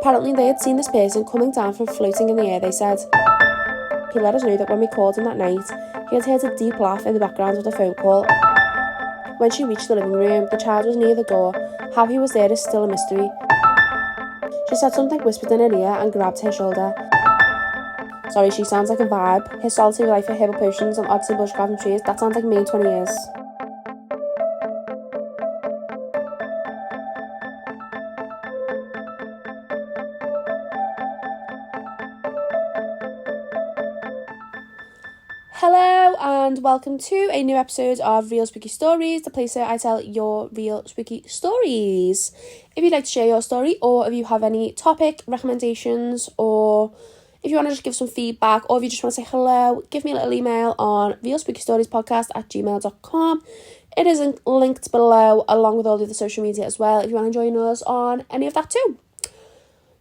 Apparently they had seen this person coming down from floating in the air, they said. He let us know that when we called him that night, he had heard a deep laugh in the background of the phone call. When she reached the living room, the child was near the door. How he was there is still a mystery. She said something whispered in her ear and grabbed her shoulder. Sorry, she sounds like a vibe. His solitary life of herbal potions and odds and bushcraft and trees, that sounds like me in 20 years. Hello and welcome to a new episode of Real Spooky Stories, the place where I tell your real spooky stories. If you'd like to share your story, or if you have any topic recommendations, or if you want to just give some feedback, or if you just want to say hello, give me a little email on realspookystoriespodcast@gmail.com. It is linked below along with all the other social media as well if you want to join us on any of that too.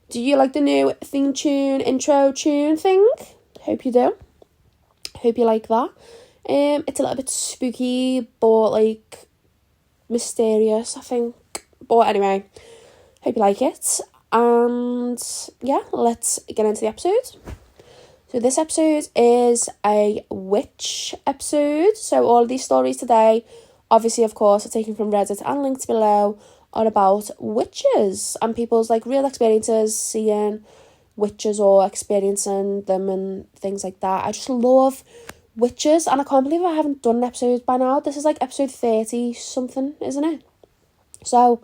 Do you like the new theme tune, intro tune thing? Hope you do. Hope you like that. It's a little bit spooky, but like mysterious, I think. But anyway, hope you like it. And yeah, let's get into the episode. So this episode is a witch episode. So all of these stories today, obviously, of course, are taken from Reddit and linked below, are about witches and people's like real experiences seeing witches or experiencing them and things like that. I just love witches, and I can't believe I haven't done an episode by now. This is like episode 30 something, isn't it? So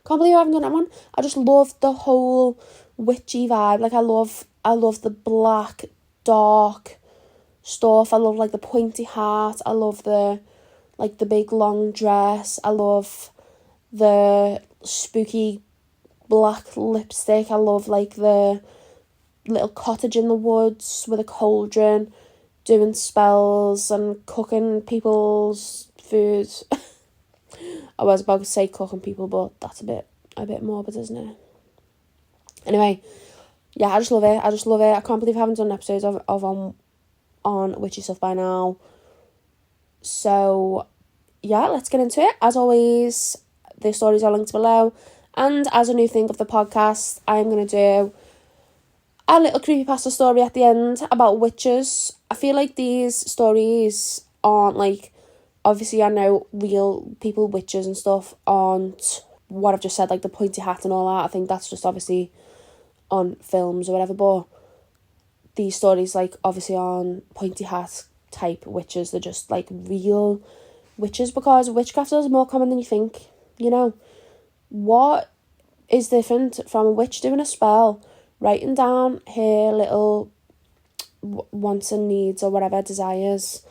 can't believe I haven't done that one. I just love the whole witchy vibe. Like I love the black dark stuff. I love like the pointy hat. I love the big long dress. I love the spooky black lipstick. I love like the little cottage in the woods with a cauldron, doing spells and cooking people's food. I was about to say cooking people, but that's a bit morbid, isn't it? Anyway, yeah, I just love it. I can't believe I haven't done an episode of on witchy stuff by now. So yeah, let's get into it. As always, the stories are linked below, and as a new thing of the podcast, I'm gonna do a little CreepyPasta story at the end about witches. I feel like these stories aren't like, obviously I know real people, witches and stuff, aren't what I've just said, like the pointy hat and all that. I think that's just obviously on films or whatever, but these stories like obviously on pointy hat type witches, they're just like real witches, because witchcraft is more common than you think, you know. What is different from a witch doing a spell, writing down her little wants and needs or whatever, desires,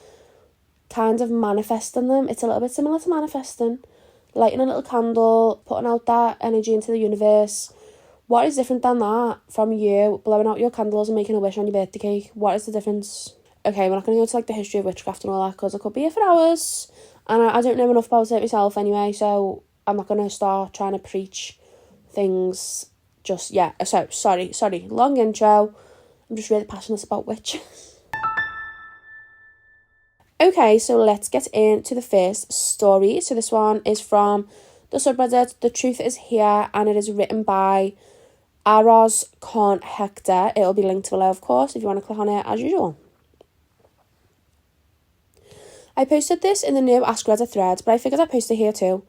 kind of manifesting them? It's a little bit similar to manifesting, lighting a little candle, putting out that energy into the universe. What is different than that from you blowing out your candles and making a wish on your birthday cake? What is the difference? Okay, we're not going to go to like the history of witchcraft and all that, because I could be here for hours, and I don't know enough about it myself anyway, so I'm not going to start trying to preach things just yet. So sorry, long intro. I'm just really passionate about witches. Okay, so let's get into the first story. So this one is from the subreddit The Truth Is Here, and it is written by Aros Khan Hector. It'll be linked below, of course, if you want to click on it as usual. I posted this in the new Ask Reddit thread, but I figured I'd post it here too.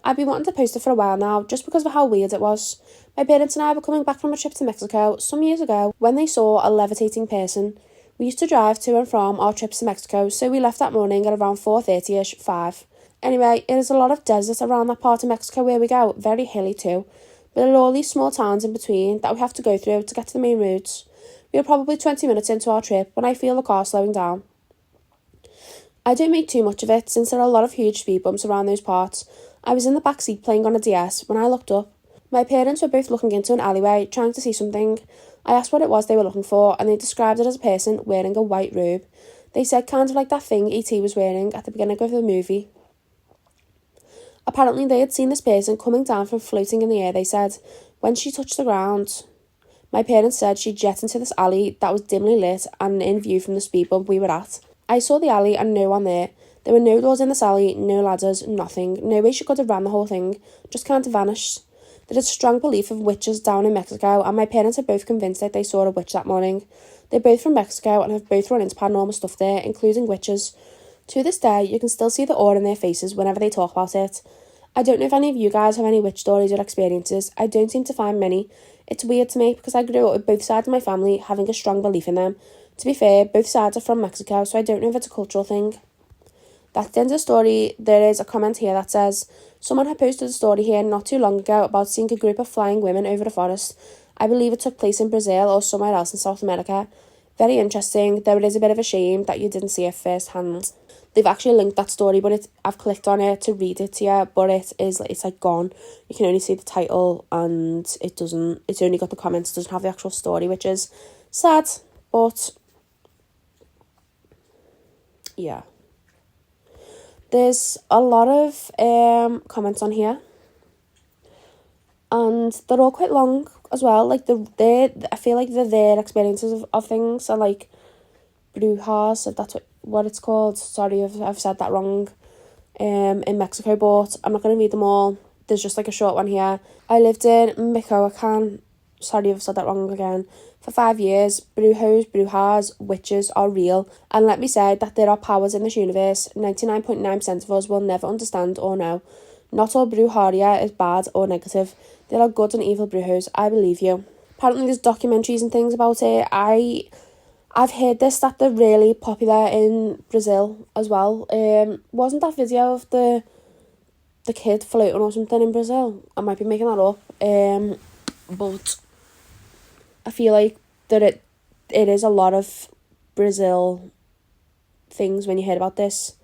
I've been wanting to post it for a while now, just because of how weird it was. My parents and I were coming back from a trip to Mexico some years ago when they saw a levitating person. We used to drive to and from our trips to Mexico, so we left that morning at around 4:30ish, 5. Anyway, it is a lot of desert around that part of Mexico where we go, very hilly too. But there are all these small towns in between that we have to go through to get to the main roads. We were probably 20 minutes into our trip when I feel the car slowing down. I don't make too much of it since there are a lot of huge speed bumps around those parts. I was in the back seat playing on a DS when I looked up. My parents were both looking into an alleyway, trying to see something. I asked what it was they were looking for, and they described it as a person wearing a white robe. They said kind of like that thing E.T. was wearing at the beginning of the movie. Apparently they had seen this person coming down from floating in the air, they said. When she touched the ground, my parents said she'd jet into this alley that was dimly lit and in view from the speed bump we were at. I saw the alley and no one there. There were no doors in this alley, no ladders, nothing. No way she could have ran the whole thing, just kind of vanished. There is a strong belief of witches down in Mexico, and my parents are both convinced that they saw a witch that morning. They're both from Mexico and have both run into paranormal stuff there, including witches. To this day, you can still see the awe in their faces whenever they talk about it. I don't know if any of you guys have any witch stories or experiences. I don't seem to find many. It's weird to me because I grew up with both sides of my family having a strong belief in them. To be fair, both sides are from Mexico, so I don't know if it's a cultural thing. That's the end of the story. There is a comment here that says, someone had posted a story here not too long ago about seeing a group of flying women over a forest. I believe it took place in Brazil or somewhere else in South America. Very interesting, though it is a bit of a shame that you didn't see it firsthand. They've actually linked that story, but I've clicked on it to read it to you, but it's like gone. You can only see the title, and it's only got the comments, it doesn't have the actual story, which is sad, but yeah. There's a lot of comments on here, and they're all quite long as well. Like I feel like their experiences of things are like brujas, if that's what it's called. Sorry if I've said that wrong. In Mexico, but I'm not going to read them all. There's just like a short one here. I lived in Michoacan. Sorry if I've said that wrong again. For 5 years, brujos, brujas, witches are real. And let me say that there are powers in this universe 99.9% of us will never understand or know. Not all brujeria is bad or negative. There are good and evil brujos. I believe you. Apparently there's documentaries and things about it. I've heard that they're really popular in Brazil as well. Wasn't that video of the kid floating or something in Brazil? I might be making that up. But I feel like that it is a lot of Brazil things when you hear about this.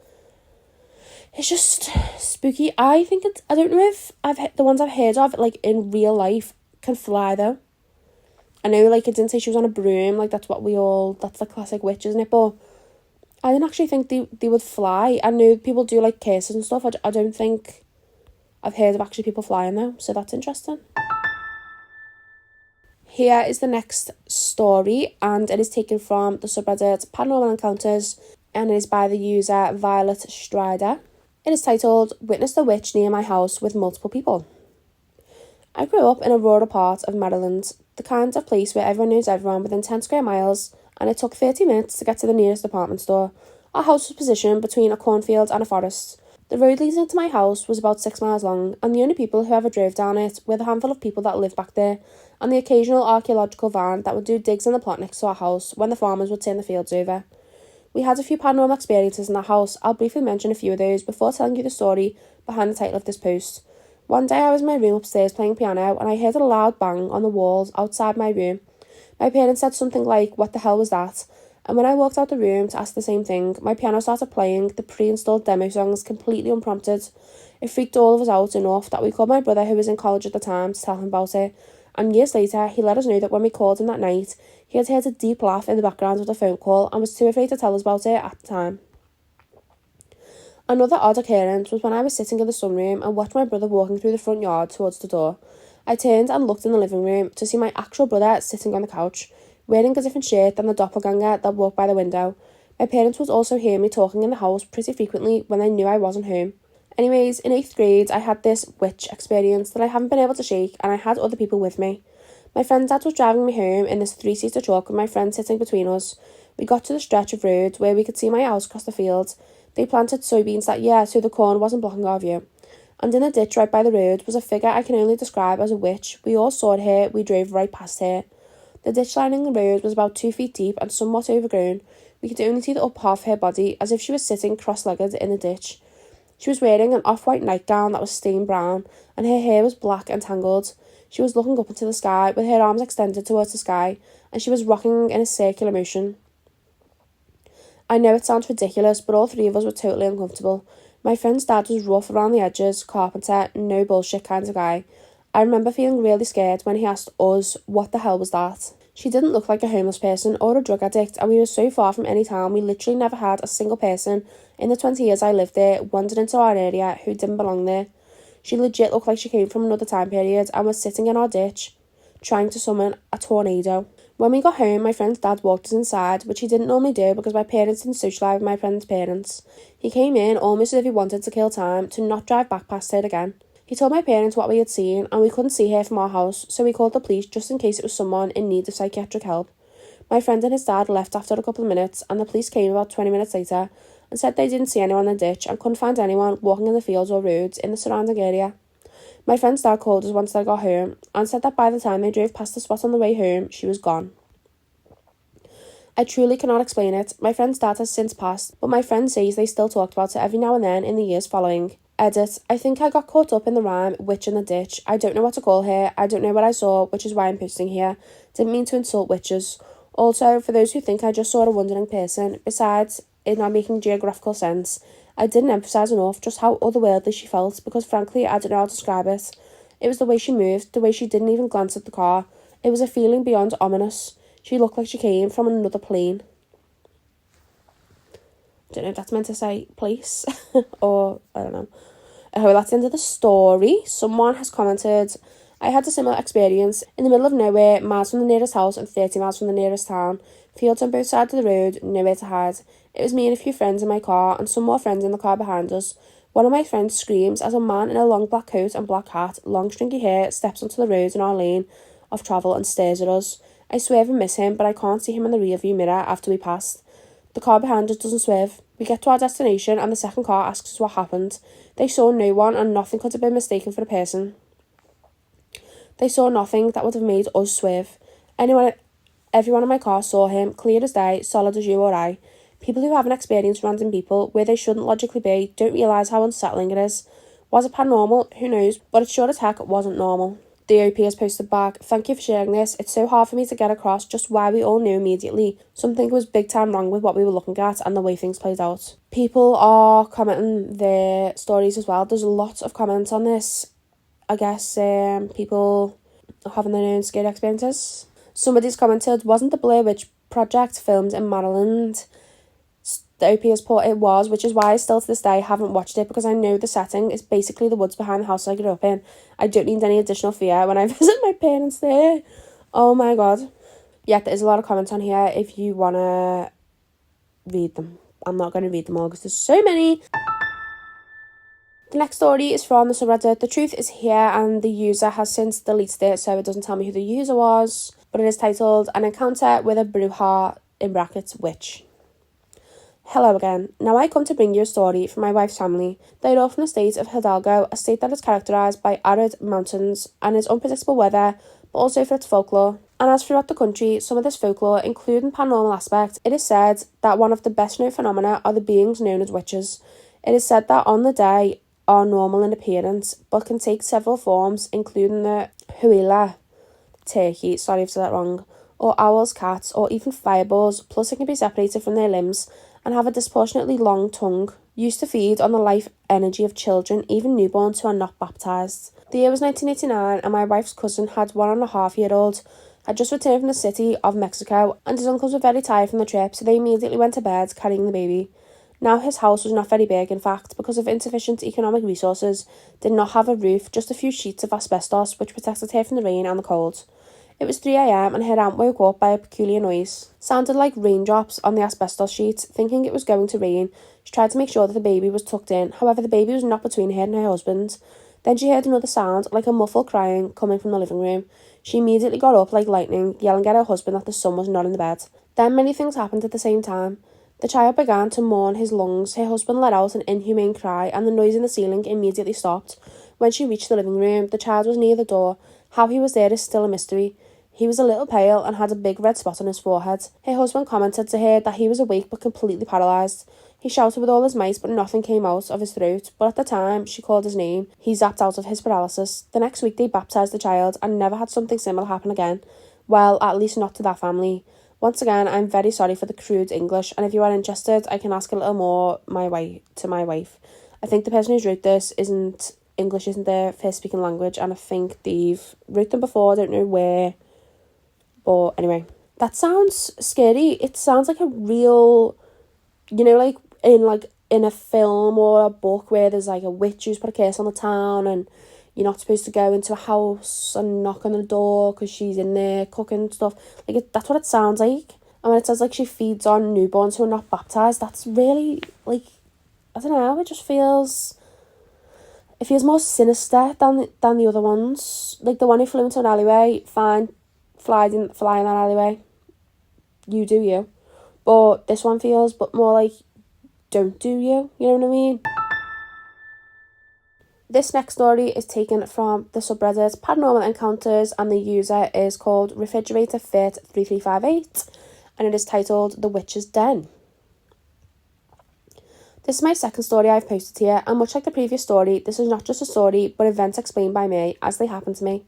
It's just spooky. I don't know if the ones I've heard of, like, in real life can fly though. I know, like, it didn't say she was on a broom, like, that's the classic witch, isn't it? But I didn't actually think they would fly. I know people do, like, curses and stuff. I don't think I've heard of actually people flying though, so that's interesting. Here is the next story, and it is taken from the subreddit Paranormal Encounters, and it is by the user Violet Strider. It is titled, Witnessed a Witch Near My House with Multiple People. I grew up in a rural part of Maryland, the kind of place where everyone knows everyone within 10 square miles, and it took 30 minutes to get to the nearest department store. Our house was positioned between a cornfield and a forest. The road leading to my house was about 6 miles long, and the only people who ever drove down it were the handful of people that lived back there, and the occasional archaeological van that would do digs in the plot next to our house when the farmers would turn the fields over. We had a few paranormal experiences in our house. I'll briefly mention a few of those before telling you the story behind the title of this post. One day I was in my room upstairs playing piano, and I heard a loud bang on the walls outside my room. My parents said something like, "What the hell was that?" And when I walked out the room to ask the same thing, my piano started playing the pre-installed demo songs completely unprompted. It freaked all of us out enough that we called my brother, who was in college at the time, to tell him about it. And years later, he let us know that when we called him that night, he had heard a deep laugh in the background of the phone call and was too afraid to tell us about it at the time. Another odd occurrence was when I was sitting in the sunroom and watched my brother walking through the front yard towards the door. I turned and looked in the living room to see my actual brother sitting on the couch, wearing a different shirt than the doppelganger that walked by the window. My parents would also hear me talking in the house pretty frequently when they knew I wasn't home. Anyways, in 8th grade, I had this witch experience that I haven't been able to shake, and I had other people with me. My friend's dad was driving me home in this 3-seater truck with my friend sitting between us. We got to the stretch of road where we could see my house across the field. They planted soybeans that year, so the corn wasn't blocking our view. And in a ditch right by the road was a figure I can only describe as a witch. We all saw her, we drove right past her. The ditch lining the road was about 2 feet deep and somewhat overgrown. We could only see the up half of her body, as if she was sitting cross-legged in the ditch. She was wearing an off-white nightgown that was stained brown, and her hair was black and tangled. She was looking up into the sky, with her arms extended towards the sky, and she was rocking in a circular motion. I know it sounds ridiculous, but all three of us were totally uncomfortable. My friend's dad was rough around the edges, carpenter, no bullshit kind of guy. I remember feeling really scared when he asked us, what the hell was that? She didn't look like a homeless person or a drug addict, and we were so far from any town we literally never had a single person in the 20 years I lived there wandered into our area who didn't belong there. She legit looked like she came from another time period and was sitting in our ditch, trying to summon a tornado. When we got home, my friend's dad walked us inside, which he didn't normally do because my parents didn't socialise with my friend's parents. He came in almost as if he wanted to kill time to not drive back past her again. He told my parents what we had seen, and we couldn't see her from our house, so we called the police just in case it was someone in need of psychiatric help. My friend and his dad left after a couple of minutes, and the police came about 20 minutes later and said they didn't see anyone in the ditch and couldn't find anyone walking in the fields or roads in the surrounding area. My friend's dad called us once they got home and said that by the time they drove past the spot on the way home, she was gone. I truly cannot explain it. My friend's dad has since passed, but my friend says they still talked about it every now and then in the years following. Edit. I think I got caught up in the rhyme witch in the ditch. I don't know what to call her. I don't know what I saw, which is why I'm posting here. Didn't mean to insult witches. Also, for those who think I just saw a wandering person, besides it not making geographical sense, I didn't emphasise enough just how otherworldly she felt, because frankly I don't know how to describe it. It was the way she moved, the way she didn't even glance at the car. It was a feeling beyond ominous. She looked like she came from another plane. I don't know if that's meant to say place or I don't know. Oh, that's the end of the story. Someone has commented, I had a similar experience in the middle of nowhere, miles from the nearest house and 30 miles from the nearest town. Fields on both sides of the road, nowhere to hide. It was me and a few friends in my car and some more friends in the car behind us. One of my friends screams as a man in a long black coat and black hat, long stringy hair, steps onto the road in our lane of travel and stares at us. I swerve and miss him, but I can't see him in the rearview mirror after we passed. The car behind us doesn't swerve. We get to our destination and the second car asks us what happened. They saw no one and nothing could have been mistaken for a person. They saw nothing that would have made us swerve. Everyone in my car saw him, clear as day, solid as you or I. People who haven't experienced random people where they shouldn't logically be don't realise how unsettling it is. Was it paranormal? Who knows? But it sure as heck wasn't normal. The OP has posted back, thank you for sharing this. It's so hard for me to get across just why we all knew immediately something was big time wrong with what we were looking at and the way things played out. People are commenting their stories as well. There's lots of comments on this. I guess people are having their own scary experiences. Somebody's commented, wasn't the Blair Witch Project filmed in Maryland? The OP has put it was, which is why I still to this day haven't watched it, because I know the setting is basically the woods behind the house I grew up in. I don't need any additional fear when I visit my parents there. Oh my god. Yeah, there's a lot of comments on here if you want to read them. I'm not going to read them all because there's so many. The next story is from the subreddit The Truth Is Here, and the user has since deleted it, so it doesn't tell me who the user was, but it is titled An Encounter with a Bruja, in brackets, Witch. Hello again. Now I come to bring you a story from my wife's family. They are from the state of Hidalgo, a state that is characterised by arid mountains and its unpredictable weather, but also for its folklore. And as throughout the country, some of this folklore, including paranormal aspect, it is said that one of the best known phenomena are the beings known as witches. It is said that on the day are normal in appearance, but can take several forms, including the huila, turkey, sorry if I said that wrong, or owls, cats, or even fireballs, plus it can be separated from their limbs and have a disproportionately long tongue, used to feed on the life energy of children, even newborns who are not baptised. The year was 1989 and my wife's cousin had 1.5-year-old, had just returned from the city of Mexico, and his uncles were very tired from the trip, so they immediately went to bed carrying the baby. Now his house was not very big, in fact, because of insufficient economic resources, did not have a roof, just a few sheets of asbestos which protected her from the rain and the cold. It was 3 a.m. and her aunt woke up by a peculiar noise. Sounded like raindrops on the asbestos sheet. Thinking it was going to rain, she tried to make sure that the baby was tucked in. However, the baby was not between her and her husband. Then she heard another sound, like a muffled crying, coming from the living room. She immediately got up like lightning, yelling at her husband that the son was not in the bed. Then many things happened at the same time. The child began to mourn his lungs. Her husband let out an inhumane cry, and the noise in the ceiling immediately stopped. When she reached the living room, the child was near the door. How he was there is still a mystery. He was a little pale and had a big red spot on his forehead. Her husband commented to her that he was awake but completely paralysed. He shouted with all his might, but nothing came out of his throat. But at the time she called his name, he zapped out of his paralysis. The next week they baptised the child and never had something similar happen again. Well, at least not to that family. Once again, I'm very sorry for the crude English, and if you are interested, I can ask a little more to my wife. I think the person who's wrote this English isn't their first speaking language, and I think they've wrote them before, I don't know where. But anyway, that sounds scary. It sounds like a real, like in a film or a book where there's like a witch who's put a curse on the town and you're not supposed to go into a house and knock on the door because she's in there cooking stuff. That's what it sounds like. And when it says like she feeds on newborns who are not baptised, that's really I don't know, it just feels It feels more sinister than the other ones. Like the one who flew into an alleyway, fine, fly in that alleyway. You do you. But this one feels but more like, don't do you. You know what I mean? This next story is taken from the subreddit Paranormal Encounters, and the user is called RefrigeratorFit3358, and it is titled The Witch's Den. This is my second story I've posted here, and much like the previous story, this is not just a story, but events explained by me as they happened to me.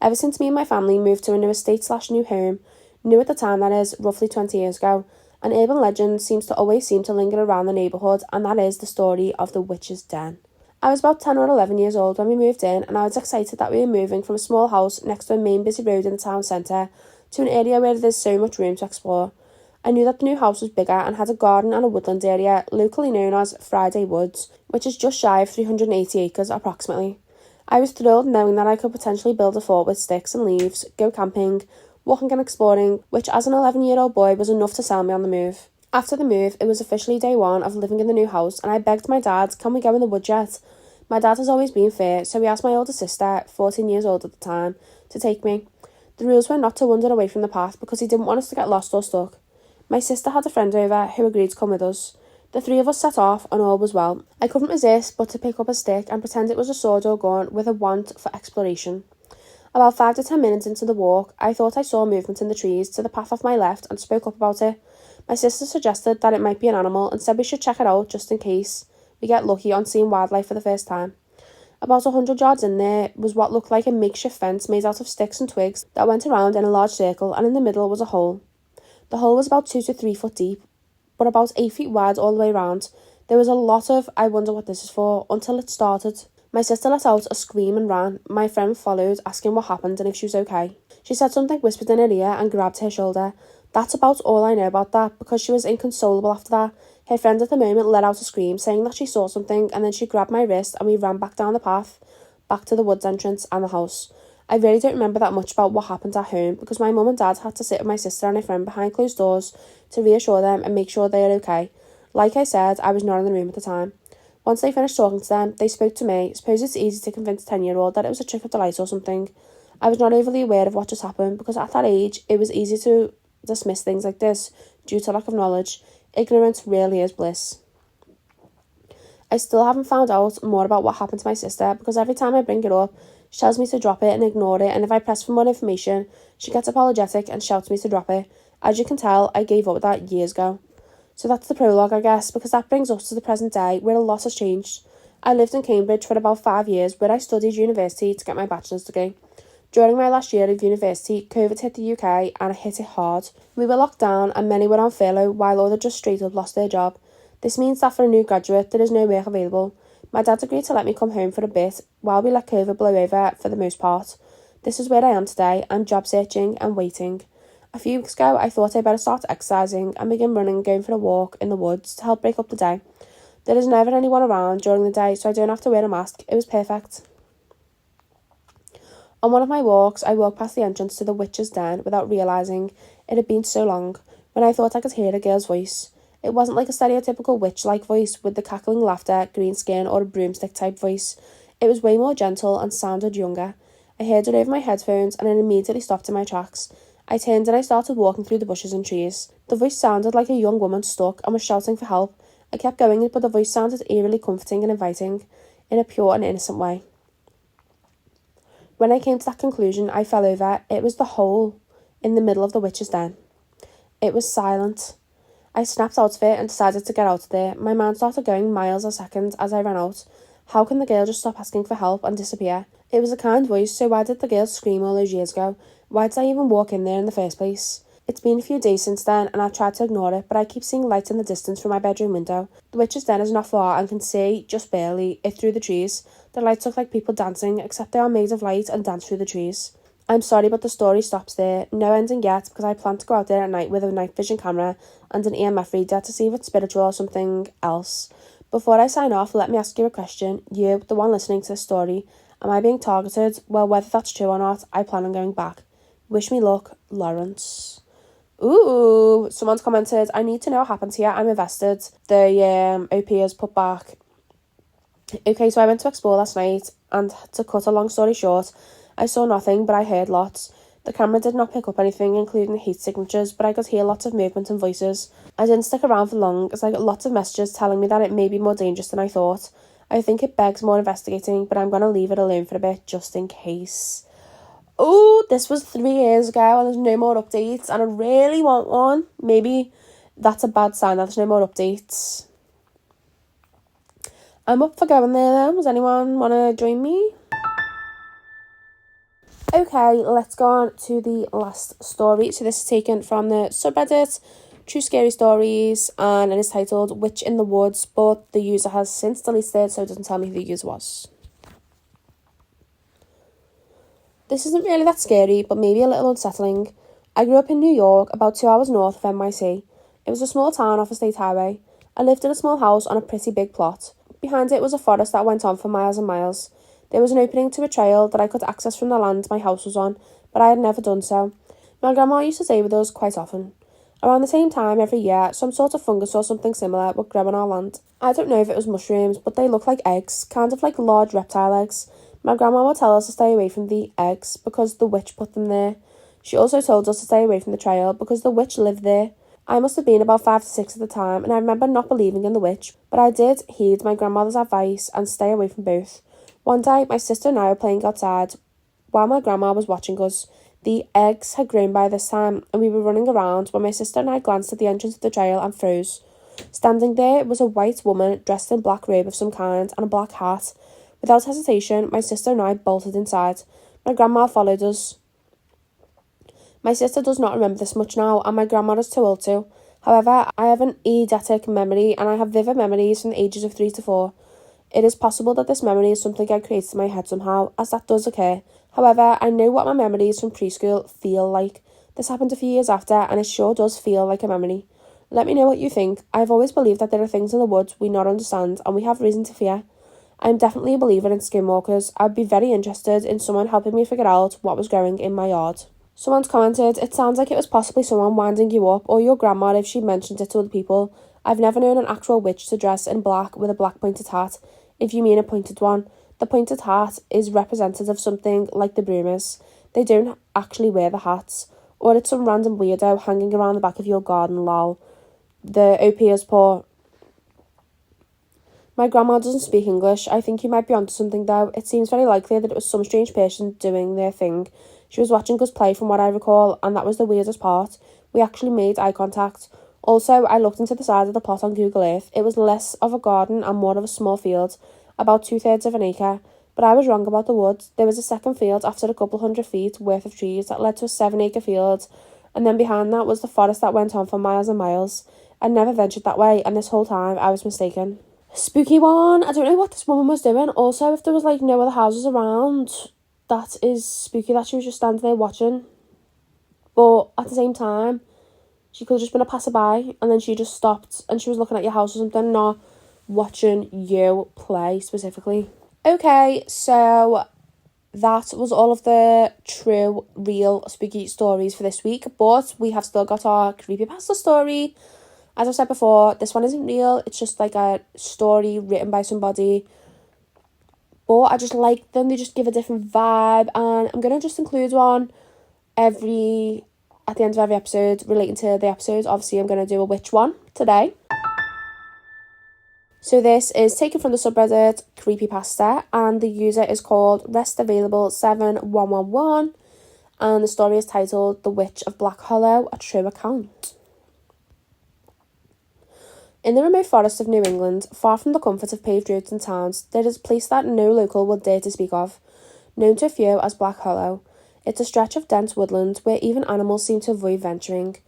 Ever since me and my family moved to a new estate/new home, new at the time that is, roughly 20 years ago, an urban legend seems to linger around the neighbourhood, and that is the story of the Witch's Den. I was about 10 or 11 years old when we moved in, and I was excited that we were moving from a small house next to a main busy road in the town centre to an area where there's so much room to explore. I knew that the new house was bigger and had a garden and a woodland area, locally known as Friday Woods, which is just shy of 380 acres approximately. I was thrilled knowing that I could potentially build a fort with sticks and leaves, go camping, walking and exploring, which as an 11-year-old boy was enough to sell me on the move. After the move, it was officially day one of living in the new house, and I begged my dad, can we go in the woods yet? My dad has always been fair, so he asked my older sister, 14 years old at the time, to take me. The rules were not to wander away from the path because he didn't want us to get lost or stuck. My sister had a friend over who agreed to come with us. The three of us set off and all was well. I couldn't resist but to pick up a stick and pretend it was a sword or gun with a want for exploration. About 5 to 10 minutes into the walk, I thought I saw movement in the trees to the path off my left and spoke up about it. My sister suggested that it might be an animal and said we should check it out just in case we get lucky on seeing wildlife for the first time. About 100 yards in there was what looked like a makeshift fence made out of sticks and twigs that went around in a large circle, and in the middle was a hole. The hole was about 2 to 3 foot deep, but about 8 feet wide all the way around. There was a lot of, I wonder what this is for, until it started. My sister let out a scream and ran. My friend followed, asking what happened and if she was okay. She said something whispered in her ear and grabbed her shoulder. That's about all I know about that, because she was inconsolable after that. Her friend at the moment let out a scream, saying that she saw something, and then she grabbed my wrist and we ran back down the path, back to the woods entrance and the house. I really don't remember that much about what happened at home, because my mum and dad had to sit with my sister and her friend behind closed doors to reassure them and make sure they are okay. Like I said, I was not in the room at the time. Once they finished talking to them, they spoke to me. Suppose it's easy to convince a 10-year-old that it was a trick of the light or something. I was not overly aware of what just happened, because at that age, it was easy to dismiss things like this due to lack of knowledge. Ignorance really is bliss. I still haven't found out more about what happened to my sister, because every time I bring it up, she tells me to drop it and ignore it, and if I press for more information, she gets apologetic and shouts me to drop it. As you can tell, I gave up with that years ago. So that's the prologue, I guess, because that brings us to the present day, where a lot has changed. I lived in Cambridge for about 5 years, where I studied university to get my bachelor's degree. During my last year of university, COVID hit the UK and it hit it hard. We were locked down and many were on furlough while others just straight up lost their job. This means that for a new graduate, there is no work available. My dad agreed to let me come home for a bit while we let COVID blow over for the most part. This is where I am today. I'm job searching and waiting. A few weeks ago, I thought I'd better start exercising and begin running and going for a walk in the woods to help break up the day. There is never anyone around during the day, so I don't have to wear a mask. It was perfect. On one of my walks, I walked past the entrance to the Witch's Den without realising it had been so long, when I thought I could hear a girl's voice. It wasn't like a stereotypical witch-like voice with the cackling laughter, green skin or a broomstick-type voice. It was way more gentle and sounded younger. I heard it over my headphones and it immediately stopped in my tracks. I turned and I started walking through the bushes and trees. The voice sounded like a young woman stuck and was shouting for help. I kept going, but the voice sounded eerily comforting and inviting, in a pure and innocent way. When I came to that conclusion, I fell over. It was the hole in the middle of the Witch's Den. It was silent. I snapped out of it and decided to get out of there. My mind started going miles a second as I ran out. How can the girl just stop asking for help and disappear? It was a kind voice, so why did the girl scream all those years ago? Why did I even walk in there in the first place? It's been a few days since then, and I've tried to ignore it, but I keep seeing light in the distance from my bedroom window. The Witch's Den is not far and can see, just barely, it through the trees. The lights look like people dancing, except they are made of light and dance through the trees. I'm sorry, but the story stops there. No ending yet, because I plan to go out there at night with a night vision camera and an EMF reader to see if it's spiritual or something else. Before I sign off, let me ask you a question. You, the one listening to this story, am I being targeted? Well, whether that's true or not, I plan on going back. Wish me luck, Lawrence. Ooh, someone's commented, I need to know what happened here. I'm invested. The OP has put back Okay, so I went to explore last night, and to cut a long story short, I saw nothing, but I heard lots. The camera did not pick up anything, including heat signatures, but I could hear lots of movement and voices. I didn't stick around for long, as I got lots of messages telling me that it may be more dangerous than I thought. I think it begs more investigating, but I'm going to leave it alone for a bit, just in case. Oh, this was 3 years ago, and there's no more updates, and I really want one. Maybe that's a bad sign that there's no more updates. I'm up for going there though. Does anyone want to join me? Okay, let's go on to the last story. So this is taken from the subreddit True Scary Stories, and it is titled Witch in the Woods, but the user has since deleted it, so it doesn't tell me who the user was. This isn't really that scary, but maybe a little unsettling. I grew up in New York, about 2 hours north of NYC. It was a small town off a state highway. I lived in a small house on a pretty big plot. Behind it was a forest that went on for miles and miles. There was an opening to a trail that I could access from the land my house was on, but I had never done so. My grandma used to stay with us quite often. Around the same time every year, some sort of fungus or something similar would grow on our land. I don't know if it was mushrooms, but they looked like eggs, kind of like large reptile eggs. My grandma would tell us to stay away from the eggs because the witch put them there. She also told us to stay away from the trail because the witch lived there. I must have been about 5 to 6 at the time, and I remember not believing in the witch, but I did heed my grandmother's advice and stay away from both. One day, my sister and I were playing outside while my grandma was watching us. The eggs had grown by this time, and we were running around when my sister and I glanced at the entrance of the trail and froze. Standing there was a white woman dressed in black robe of some kind and a black hat. Without hesitation, my sister and I bolted inside. My grandma followed us. My sister does not remember this much now, and my grandma is too old to. However, I have an eidetic memory, and I have vivid memories from the ages of 3 to 4. It is possible that this memory is something I created in my head somehow, as that does occur. However, I know what my memories from preschool feel like. This happened a few years after, and it sure does feel like a memory. Let me know what you think. I've always believed that there are things in the woods we not understand, and we have reason to fear. I'm definitely a believer in skinwalkers. I'd be very interested in someone helping me figure out what was growing in my yard. Someone's commented, it sounds like it was possibly someone winding you up, or your grandma if she mentioned it to other people. I've never known an actual witch to dress in black with a black pointed hat, if you mean a pointed one. The pointed hat is representative of something like the broom is. They don't actually wear the hats, or it's some random weirdo hanging around the back of your garden, lol. The OP is poor. My grandma doesn't speak English. I think you might be onto something though. It seems very likely that it was some strange person doing their thing. She was watching us play from what I recall, and that was the weirdest part. We actually made eye contact. Also, I looked into the side of the plot on Google Earth. It was less of a garden and more of a small field, about 2/3 of an acre. But I was wrong about the woods. There was a second field after a couple 100 feet worth of trees that led to a 7-acre field, and then behind that was the forest that went on for miles and miles. I never ventured that way, and this whole time I was mistaken. Spooky one. I don't know what this woman was doing. Also, if there was like no other houses around, that is spooky that she was just standing there watching. But at the same time, she could have just been a passerby, and then she just stopped and she was looking at your house or something, not watching you play specifically. Okay, so that was all of the true, real spooky stories for this week, but we have still got our CreepyPasta story. As I've said before, this one isn't real, it's just like a story written by somebody, but I just like them, they just give a different vibe, and I'm going to just include one at the end of every episode relating to the episode. Obviously, I'm going to do a witch one today. So this is taken from the subreddit CreepyPasta, and the user is called RestAvailable7111, and the story is titled The Witch of Black Hollow, a True Account. In the remote forests of New England, far from the comfort of paved roads and towns, there is a place that no local will dare to speak of, known to a few as Black Hollow. It's a stretch of dense woodland where even animals seem to avoid venturing.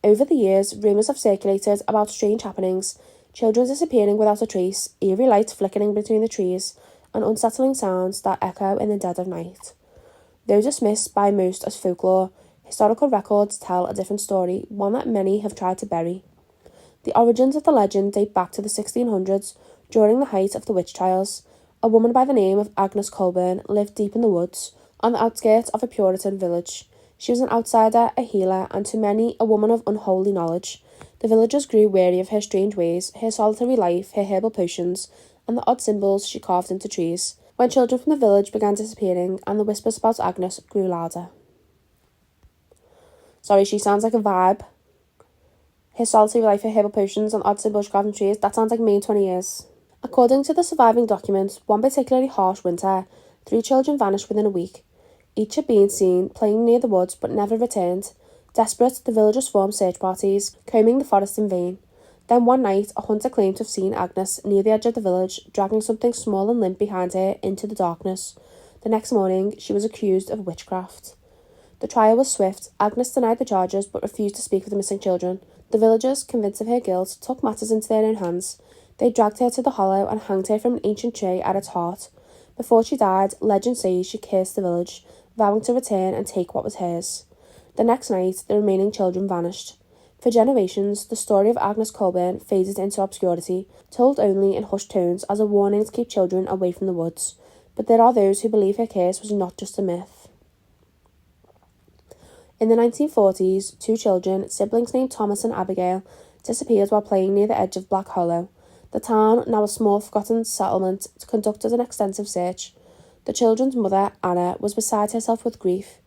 Over the years, rumours have circulated about strange happenings, children disappearing without a trace, eerie lights flickering between the trees, and unsettling sounds that echo in the dead of night. Though dismissed by most as folklore, historical records tell a different story, one that many have tried to bury. The origins of the legend date back to the 1600s, during the height of the witch trials. A woman by the name of Agnes Colburn lived deep in the woods, on the outskirts of a Puritan village. She was an outsider, a healer, and to many a woman of unholy knowledge. The villagers grew weary of her strange ways, her solitary life, her herbal potions, and the odd symbols she carved into trees. When children from the village began disappearing and the whispers about Agnes grew louder. Sorry, she sounds like a vibe. Her solitary life, her herbal potions and odd symbols carved in trees, that sounds like me in 20 years. According to the surviving documents, one particularly harsh winter, 3 children vanished within a week. Each had been seen playing near the woods but never returned. Desperate, the villagers formed search parties, combing the forest in vain. Then one night, a hunter claimed to have seen Agnes near the edge of the village, dragging something small and limp behind her into the darkness. The next morning, she was accused of witchcraft. The trial was swift. Agnes denied the charges but refused to speak for the missing children. The villagers, convinced of her guilt, took matters into their own hands. They dragged her to the hollow and hanged her from an ancient tree at its heart. Before she died, legend says she cursed the village, vowing to return and take what was hers. The next night, the remaining children vanished. For generations, the story of Agnes Colburn faded into obscurity, told only in hushed tones as a warning to keep children away from the woods. But there are those who believe her curse was not just a myth. In the 1940s, 2 children, siblings named Thomas and Abigail, disappeared while playing near the edge of Black Hollow. The town, now a small forgotten settlement, conducted an extensive search. The children's mother, Anna, was beside herself with grief.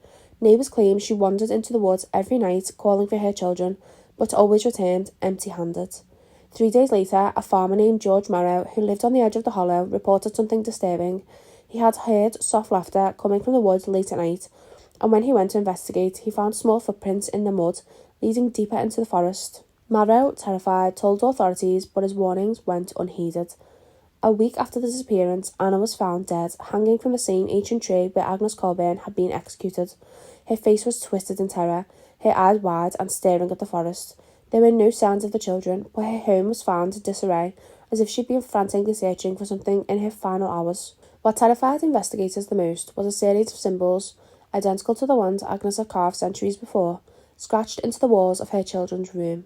Neighbours claimed she wandered into the woods every night calling for her children, but always returned empty-handed. 3 days later, a farmer named George Morrow, who lived on the edge of the hollow, reported something disturbing. He had heard soft laughter coming from the woods late at night, and when he went to investigate, he found small footprints in the mud, leading deeper into the forest. Morrow, terrified, told authorities, but his warnings went unheeded. A week after the disappearance, Anna was found dead, hanging from the same ancient tree where Agnes Colburn had been executed. Her face was twisted in terror, her eyes wide and staring at the forest. There were no signs of the children, but her home was found in disarray, as if she'd been frantically searching for something in her final hours. What terrified investigators the most was a series of symbols, identical to the ones Agnes had carved centuries before, scratched into the walls of her children's room.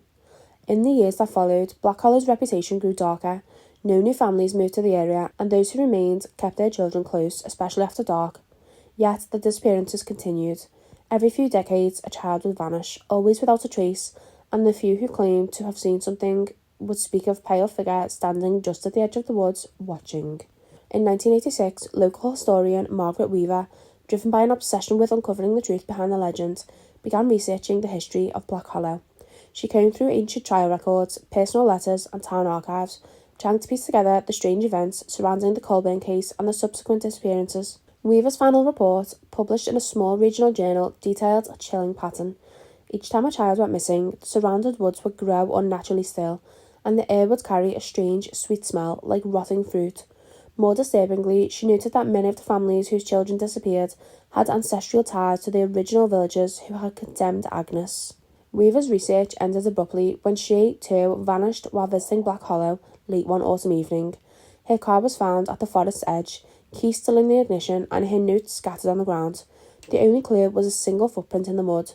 In the years that followed, Black Hollow's reputation grew darker. No new families moved to the area, and those who remained kept their children close, especially after dark. Yet the disappearances continued. Every few decades, a child would vanish, always without a trace, and the few who claimed to have seen something would speak of a pale figure standing just at the edge of the woods, watching. In 1986, local historian Margaret Weaver, driven by an obsession with uncovering the truth behind the legend, began researching the history of Black Hollow. She combed through ancient trial records, personal letters, and town archives, trying to piece together the strange events surrounding the Colburn case and the subsequent disappearances. Weaver's final report, published in a small regional journal, detailed a chilling pattern. Each time a child went missing, the surrounded woods would grow unnaturally still, and the air would carry a strange, sweet smell like rotting fruit. More disturbingly, she noted that many of the families whose children disappeared had ancestral ties to the original villagers who had condemned Agnes. Weaver's research ended abruptly when she, too, vanished while visiting Black Hollow late one autumn evening. Her car was found at the forest's edge, key still in the ignition and her notes scattered on the ground. The only clue was a single footprint in the mud,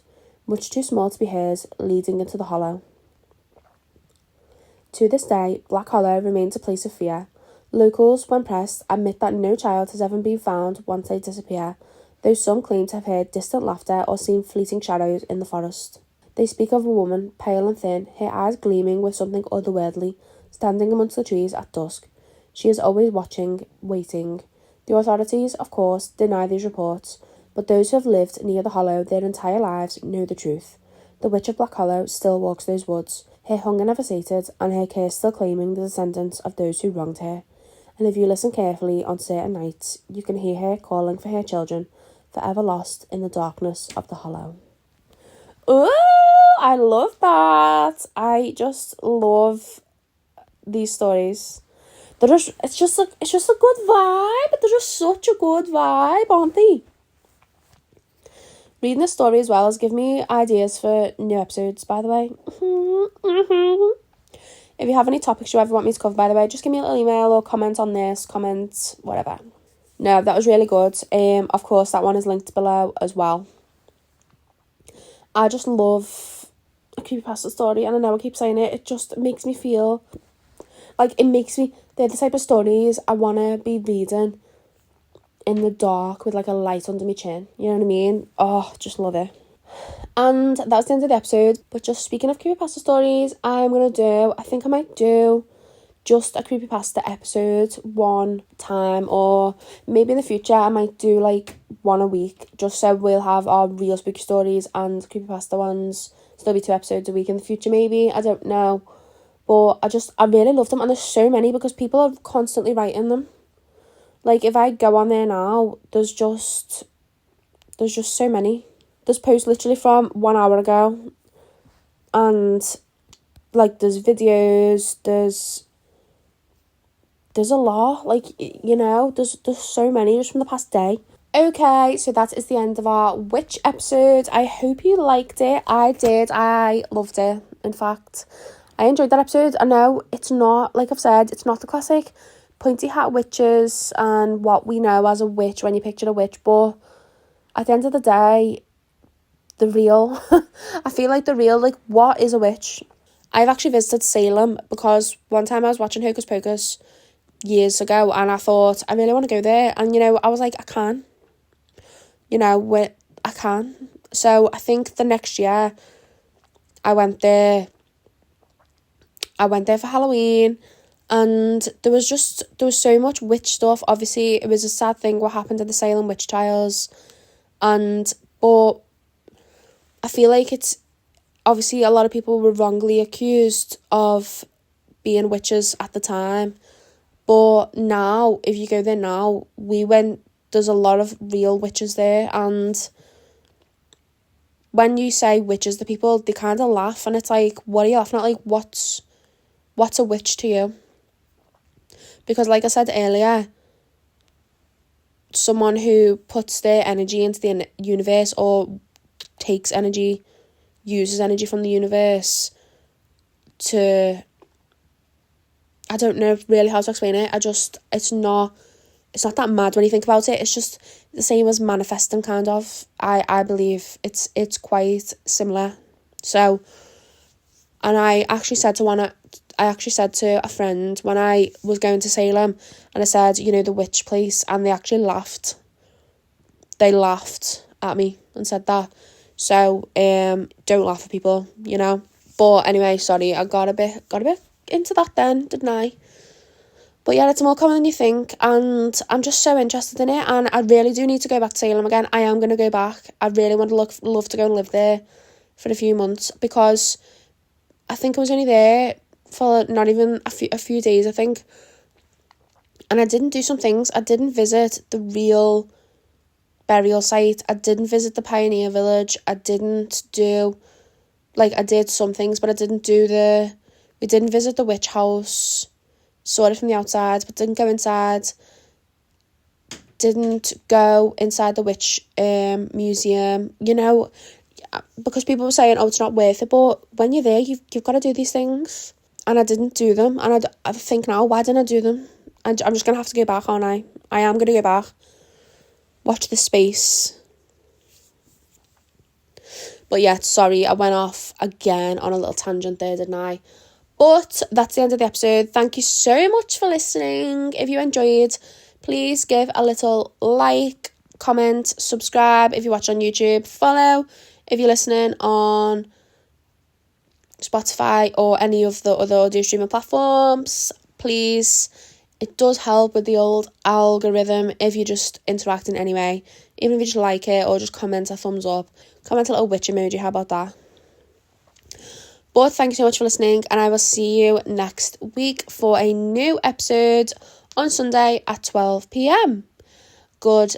much too small to be hers, leading into the hollow. To this day, Black Hollow remains a place of fear. Locals, when pressed, admit that no child has ever been found once they disappear, though some claim to have heard distant laughter or seen fleeting shadows in the forest. They speak of a woman, pale and thin, her eyes gleaming with something otherworldly, standing amongst the trees at dusk. She is always watching, waiting. The authorities, of course, deny these reports, but those who have lived near the hollow their entire lives know the truth. The Witch of Black Hollow still walks those woods, her hunger never sated, and her curse still claiming the descendants of those who wronged her. And if you listen carefully on certain nights, you can hear her calling for her children, forever lost in the darkness of the hollow. Ooh, I love that. I just love these stories. It's just a good vibe. They're just such a good vibe, aren't they? Reading this story as well has given me ideas for new episodes, by the way. If you have any topics you ever want me to cover, by the way, just give me a little email or comment on this, whatever. No, that was really good. Of course, that one is linked below as well. I just love a CreepyPasta story, and I know I keep saying it, it just makes me feel like they're the type of stories I want to be reading in the dark with like a light under my chin, you know what I mean? Oh, just love it. And that was the end of the episode, but just speaking of CreepyPasta stories, I think I might do just a creepypasta episode one time, or maybe in the future I might do like one a week, just so we'll have our real spooky stories and creepypasta ones. So there'll be 2 episodes a week in the future, maybe, I don't know. But I really love them, and there's so many because people are constantly writing them. Like, if I go on there now, there's just so many. There's posts literally from 1 hour ago, and like there's videos, there's a lot, like, you know, there's so many just from the past day. Okay, so that is the end of our witch episode. I hope you liked it. I did. I loved it. In fact, I enjoyed that episode. I know it's not, like I've said, it's not the classic pointy hat witches and what we know as a witch when you picture a witch, but at the end of the day, the real, I feel like the real, like, what is a witch? I've actually visited Salem because one time I was watching Hocus Pocus years ago, and I thought, I really want to go there, and, you know, I was like, I can. You know, I can. So I think the next year I went there for Halloween, and there was so much witch stuff. Obviously, it was a sad thing what happened at the Salem witch trials, but I feel like it's, obviously a lot of people were wrongly accused of being witches at the time, but now, if you go there now, there's a lot of real witches there, and when you say witches, the people, they kind of laugh, and it's like, what are you laughing at? Like, what's a witch to you? Because, like I said earlier, someone who puts their energy into the universe, or uses energy from the universe to, I don't know really how to explain it. It's not that mad when you think about it. It's just the same as manifesting, kind of. I believe it's quite similar. So, and I actually said to a friend when I was going to Salem, and I said, you know, the witch place, and they actually laughed. They laughed at me and said that. So, don't laugh at people, you know. But anyway, sorry, I got a bit into that then, didn't I? But yeah, it's more common than you think, and I'm just so interested in it, and I really do need to go back to Salem again. I am going to go back. I really want to love to go and live there for a few months, because I think I was only there for not even a few days, I think. And I didn't do some things. I didn't visit the real burial site. I didn't visit the Pioneer Village. I didn't do, like, I did some things, but I didn't do we didn't visit the witch house. Saw it from the outside, but didn't go inside. Didn't go inside the witch museum, you know, because people were saying, oh, it's not worth it, but when you're there, you've got to do these things. And I didn't do them, and I think now, why didn't I do them? And I'm just going to have to go back, aren't I? I am going to go back. Watch this space. But yeah, sorry, I went off again on a little tangent there, didn't I? But that's the end of the episode. Thank you so much for listening. If you enjoyed, please give a little like, comment, subscribe if you watch on YouTube, follow if you're listening on Spotify or any of the other audio streaming platforms. Please, it does help with the old algorithm if you just interact in any way. Even if you just like it or just comment a thumbs up. Comment a little witch emoji, how about that? But thank you so much for listening, and I will see you next week for a new episode on Sunday at 12 p.m. Goodbye.